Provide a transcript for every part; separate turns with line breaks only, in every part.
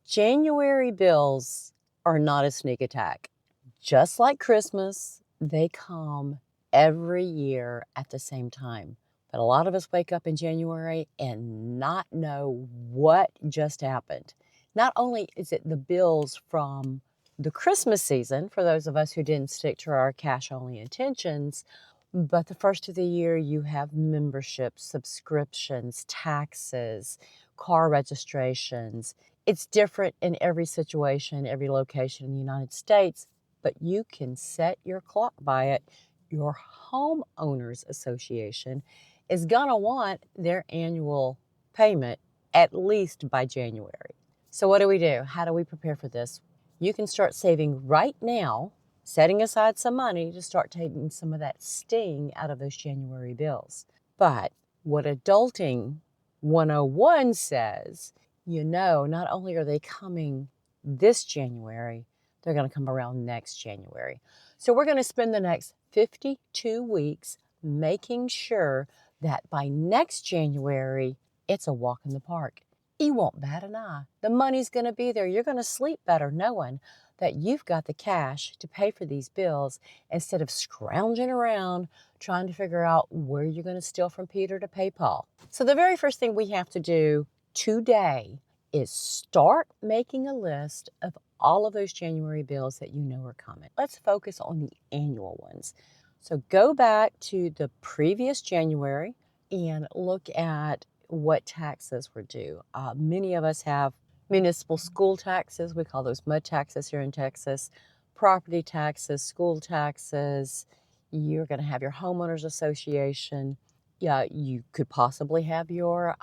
January bills are not a sneak attack. Just like Christmas, they come every year at the same time. But a lot of us wake up in January and not know what just happened. Not only is it the bills from the Christmas season, for those of us who didn't stick to our cash-only intentions, but the first of the year you have memberships, subscriptions, taxes, car registrations. It's different in every situation, every location in the United States, but you can set your clock by it. Your homeowners association is going to want their annual payment at least by January. So what do? How do we prepare for this? You can start saving right now, setting aside some money to start taking some of that sting out of those January bills. But what Adulting 101 says, not only are they coming this January, they're going to come around next January. So we're going to spend the next 52 weeks making sure that by next January, it's a walk in the park. You won't bat an eye. The money's going to be there. You're going to sleep better knowing that you've got the cash to pay for these bills instead of scrounging around trying to figure out where you're going to steal from Peter to pay Paul. So the very first thing we have to do today is start making a list of all of those January bills that you know are coming. Let's focus on the annual ones. So go back to the previous January and look at what taxes were due. Many of us have municipal school taxes. We call those mud taxes here in Texas. Property taxes, school taxes. You're going to have your homeowners association. Yeah, you could possibly have your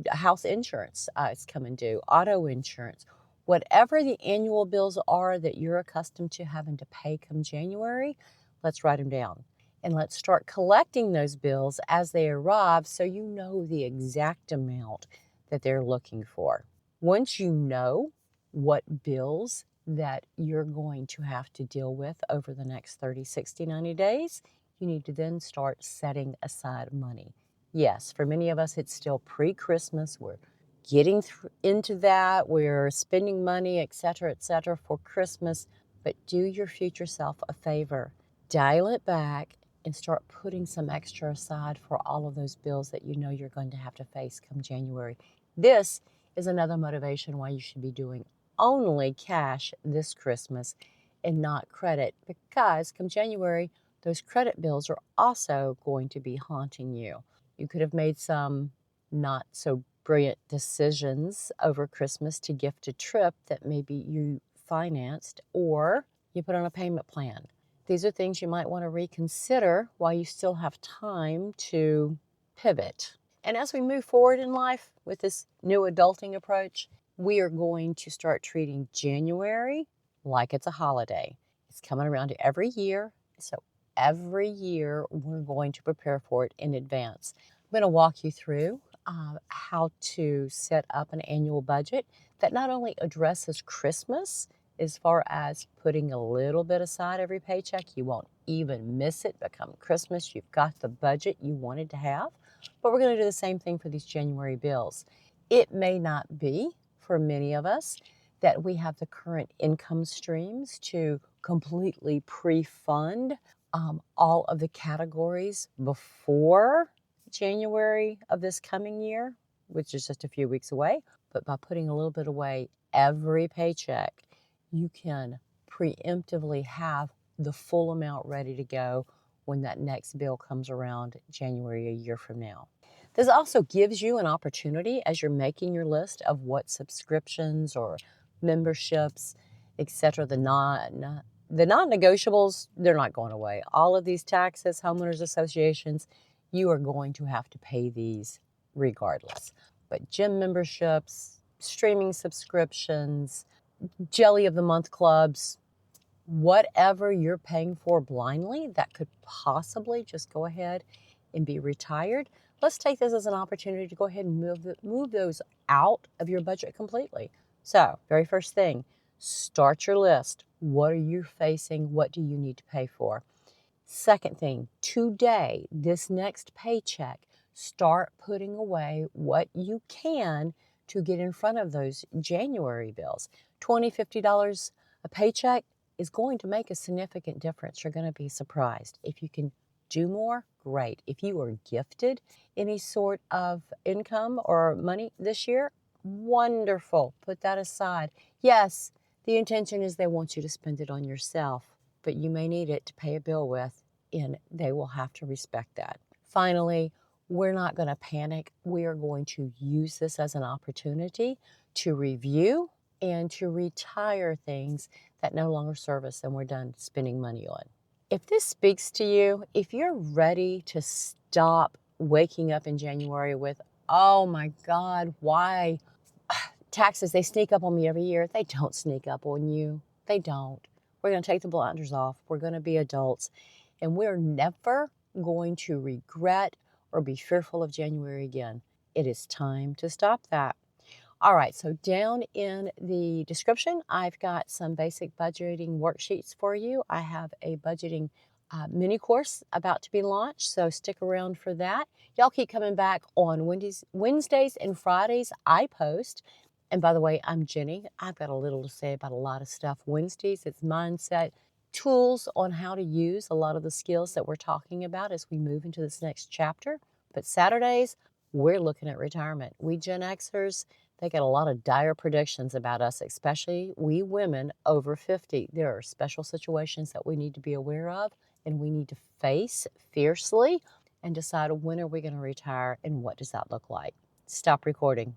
house insurance. It's coming due. Auto insurance. Whatever the annual bills are that you're accustomed to having to pay come January, let's write them down. And let's start collecting those bills as they arrive so you know the exact amount that they're looking for. Once you know what bills that you're going to have to deal with over the next 30, 60, 90 days, you need to then start setting aside money. Yes, for many of us, it's still pre-Christmas. We're getting into that. We're spending money, et cetera, for Christmas. But do your future self a favor. Dial it back and start putting some extra aside for all of those bills that you know you're going to have to face come January. This is another motivation why you should be doing only cash this Christmas and not credit, because come January, those credit bills are also going to be haunting you. You could have made some not so brilliant decisions over Christmas to gift a trip that maybe you financed or you put on a payment plan. These are things you might want to reconsider while you still have time to pivot. And as we move forward in life with this new adulting approach, we are going to start treating January like it's a holiday. It's coming around every year, so every year we're going to prepare for it in advance. I'm going to walk you through how to set up an annual budget that not only addresses Christmas, as far as putting a little bit aside every paycheck, you won't even miss it. Become Christmas, you've got the budget you wanted to have. But we're going to do the same thing for these January bills. It may not be for many of us that we have the current income streams to completely pre-fund all of the categories before January of this coming year, which is just a few weeks away. But by putting a little bit away every paycheck, you can preemptively have the full amount ready to go when that next bill comes around January a year from now. This also gives you an opportunity as you're making your list of what subscriptions or memberships, etc., the non-negotiables, they're not going away. All of these taxes, homeowners associations, you are going to have to pay these regardless. But gym memberships, streaming subscriptions, Jelly of the Month clubs, whatever you're paying for blindly that could possibly just go ahead and be retired, let's take this as an opportunity to go ahead and move those out of your budget completely. So, very first thing, start your list. What are you facing? What do you need to pay for? Second thing, today, this next paycheck, start putting away what you can to get in front of those January bills. $20, $50 a paycheck is going to make a significant difference. You're going to be surprised. If you can do more, great. If you are gifted any sort of income or money this year, wonderful. Put that aside. Yes, the intention is they want you to spend it on yourself, but you may need it to pay a bill with, and they will have to respect that. Finally, we're not going to panic. We are going to use this as an opportunity to review and to retire things that no longer serve us and we're done spending money on. If this speaks to you, if you're ready to stop waking up in January with, oh my God, why taxes, they sneak up on me every year. They don't sneak up on you. They don't. We're going to take the blinders off. We're going to be adults. And we're never going to regret or be fearful of January again. It is time to stop that. All right, so down in the description, I've got some basic budgeting worksheets for you. I have a budgeting mini course about to be launched, so stick around for that. Y'all keep coming back on Wednesdays and Fridays. I post. And by the way, I'm Jenny. I've got a little to say about a lot of stuff. Wednesdays, it's mindset tools on how to use a lot of the skills that we're talking about as we move into this next chapter. But Saturdays, we're looking at retirement. We Gen Xers, they get a lot of dire predictions about us, especially we women over 50. There are special situations that we need to be aware of and we need to face fiercely and decide when are we going to retire and what does that look like. Stop recording.